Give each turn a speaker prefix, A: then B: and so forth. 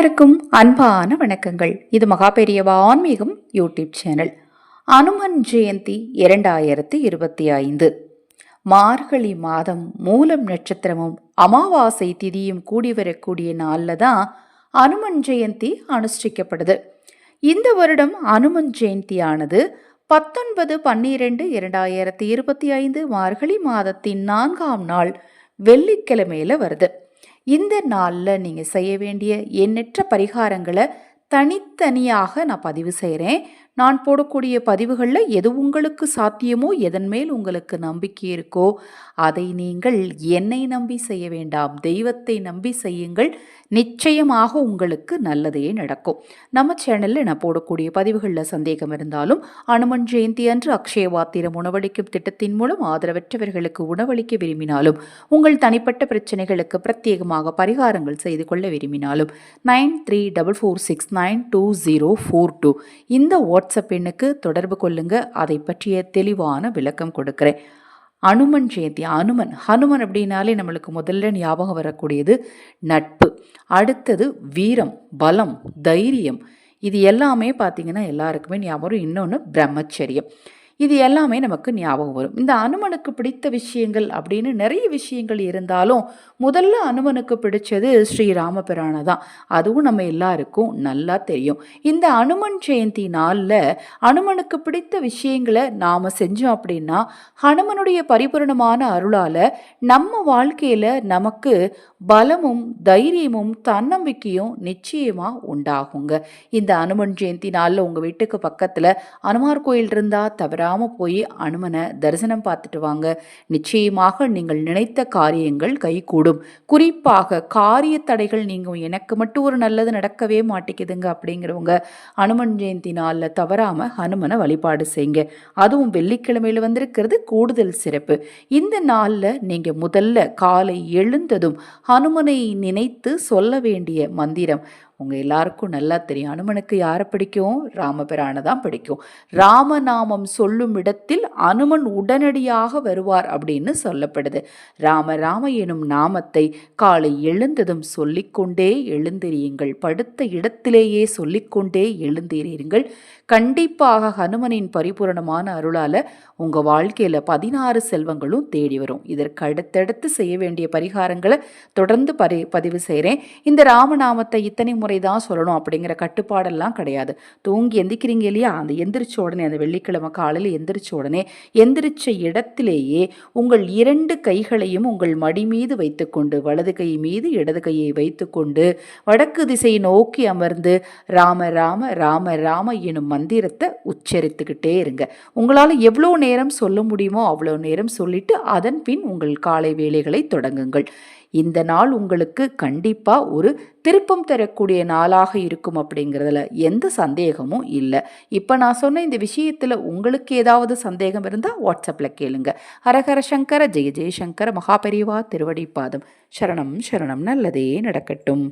A: அனைவருக்கும் அன்பான வணக்கங்கள். இது மகாபெரியவா ஆன்மீகம் யூடியூப் சேனல். அனுமன் ஜெயந்தி 2025 மார்கழி மாதம் மூலம் நட்சத்திரமும் அமாவாசை திதியும் கூடி வரக்கூடிய நாளில் தான் அனுமன் ஜெயந்தி அனுஷ்டிக்கப்படுது. இந்த வருடம் அனுமன் ஜெயந்தியானது 19/12/2025 மார்கழி மாதத்தின் 4ஆம் நாள் வெள்ளிக்கிழமையில வருது. இந்த நாளில் நீங்கள் செய்ய வேண்டிய எண்ணற்ற பரிகாரங்களை தனித்தனியாக நான் பதிவு செய்கிறேன். நான் போடக்கூடிய பதிவுகளில் எது உங்களுக்கு சாத்தியமோ, எதன் மேல் உங்களுக்கு நம்பிக்கை இருக்கோ அதை நீங்கள் என்னை நம்பி செய்ய வேண்டாம், தெய்வத்தை நம்பி செய்யுங்கள். நிச்சயமாக உங்களுக்கு நல்லதே நடக்கும். நம்ம சேனலில் நான் போடக்கூடிய பதிவுகளில் சந்தேகம் இருந்தாலும் அனுமன் ஜெயந்தி அன்று அக்ஷயவாத்திரம் உணவளிக்கும் திட்டத்தின் மூலம் ஆதரவற்றவர்களுக்கு உணவளிக்க விரும்பினாலும், உங்கள் தனிப்பட்ட பிரச்சனைகளுக்கு பிரத்யேகமாக பரிகாரங்கள் செய்து கொள்ள விரும்பினாலும் 9344692042 இந்த வாட்ஸ்அப் எண்ணுக்கு தொடர்பு கொள்ளுங்க. அதை பற்றிய தெளிவான விளக்கம் கொடுக்கிறேன். அனுமன் ஜெயந்தி, ஹனுமன் அப்படின்னாலே நம்மளுக்கு முதல்ல ஞாபகம் வரக்கூடியது நட்பு, அடுத்தது வீரம், பலம், தைரியம். இது எல்லாமே பார்த்தீங்கன்னா எல்லாருக்குமே ஞாபகம். இன்னொன்று பிரம்மச்சரியம். இது எல்லாமே நமக்கு ஞாபகம் வரும். இந்த அனுமனுக்கு பிடித்த விஷயங்கள் அப்படின்னு நிறைய விஷயங்கள் இருந்தாலும் முதல்ல அனுமனுக்கு பிடிச்சது ஸ்ரீராமபிரானை தான். அதுவும் நம்ம எல்லாருக்கும் நல்லா தெரியும். இந்த அனுமன் ஜெயந்தி நாளில் அனுமனுக்கு பிடித்த விஷயங்களை நாம் செஞ்சோம் அப்படின்னா ஹனுமனுடைய பரிபூரணமான அருளால் நம்ம வாழ்க்கையில் நமக்கு பலமும் தைரியமும் தன்னம்பிக்கையும் நிச்சயமாக உண்டாகுங்க. இந்த அனுமன் ஜெயந்தி நாளில் உங்கள் வீட்டுக்கு பக்கத்தில் அனுமார் கோயில் இருந்தால் தவிர போய் அனுமனை தரிசனம் பார்த்துட்டு வாங்க. நிச்சயமாக நீங்கள் நினைத்த காரியங்கள் கைகூடும். குறிப்பாக காரிய தடைகள் நீங்க எனக்கு மட்டும் ஒரு நல்லது நடக்கவே மாட்டேங்குதுங்க அப்படிங்கிறவங்க அனுமன் ஜெயந்தி நாளில் தவறாம ஹனுமனை வழிபாடு செய்யுங்க. அதுவும் வெள்ளிக்கிழமையில வந்திருக்கிறது கூடுதல் சிறப்பு. இந்த நாளில் நீங்க முதல்ல காலை எழுந்ததும் ஹனுமனை நினைத்து சொல்ல வேண்டிய மந்திரம் உங்கள் எல்லாருக்கும் நல்லா தெரியும். அனுமனுக்கு யாரை பிடிக்கும்? ராமபிரானை தான் பிடிக்கும். ராமநாமம் சொல்லும் இடத்தில் அனுமன் உடனடியாக வருவார் அப்படின்னு சொல்லப்படுது. ராம ராம எனும் நாமத்தை காலை எழுந்ததும் சொல்லிக்கொண்டே எழுந்திரியுங்கள். படுத்த இடத்திலேயே சொல்லிக்கொண்டே எழுந்திரீர்கள். கண்டிப்பாக ஹனுமனின் பரிபூரணமான அருளால் உங்கள் வாழ்க்கையில் 16 செல்வங்களும் தேடி வரும். இதற்கு அடுத்தடுத்து செய்ய வேண்டிய பரிகாரங்களை தொடர்ந்து பதிவு செய்கிறேன். இந்த ராமநாமத்தை இத்தனை முறை தான் சொல்லணும் அப்படிங்கிற கட்டுப்பாடெல்லாம் கிடையாது. தூங்கி எந்திக்கிறீங்க இல்லையா, அந்த எந்திரிச்ச உடனே, அந்த வெள்ளிக்கிழமை காலையில் எந்திரிச்ச உடனே எந்திரிச்ச இடத்திலேயே உங்கள் 2 கைகளையும் உங்கள் மடி மீது வைத்துக்கொண்டு, வலது கை மீது இடது கையை வைத்துக்கொண்டு வடக்கு திசை நோக்கி அமர்ந்து ராம ராம ராம ராம எனும் மந்திரத்தை உச்சரித்துக்கிட்டே இருங்க. உங்களால் எவ்வளோ நேரம் சொல்ல முடியுமோ அவ்வளோ நேரம் சொல்லிட்டு அதன் பின் உங்கள் காலை வேலைகளை தொடங்குங்கள். இந்த நாள் உங்களுக்கு கண்டிப்பாக ஒரு திருப்பம் தரக்கூடிய நாளாக இருக்கும் அப்படிங்கிறதுல எந்த சந்தேகமும் இல்லை. இப்போ நான் சொன்ன இந்த விஷயத்தில் உங்களுக்கு ஏதாவது சந்தேகம் இருந்தால் வாட்ஸ்அப்பில் கேளுங்க. ஹரஹர சங்கர ஜெய ஜெயசங்கர மகாபெரிவா திருவடிப்பாதம். சரணம் சரணம். நல்லதே நடக்கட்டும்.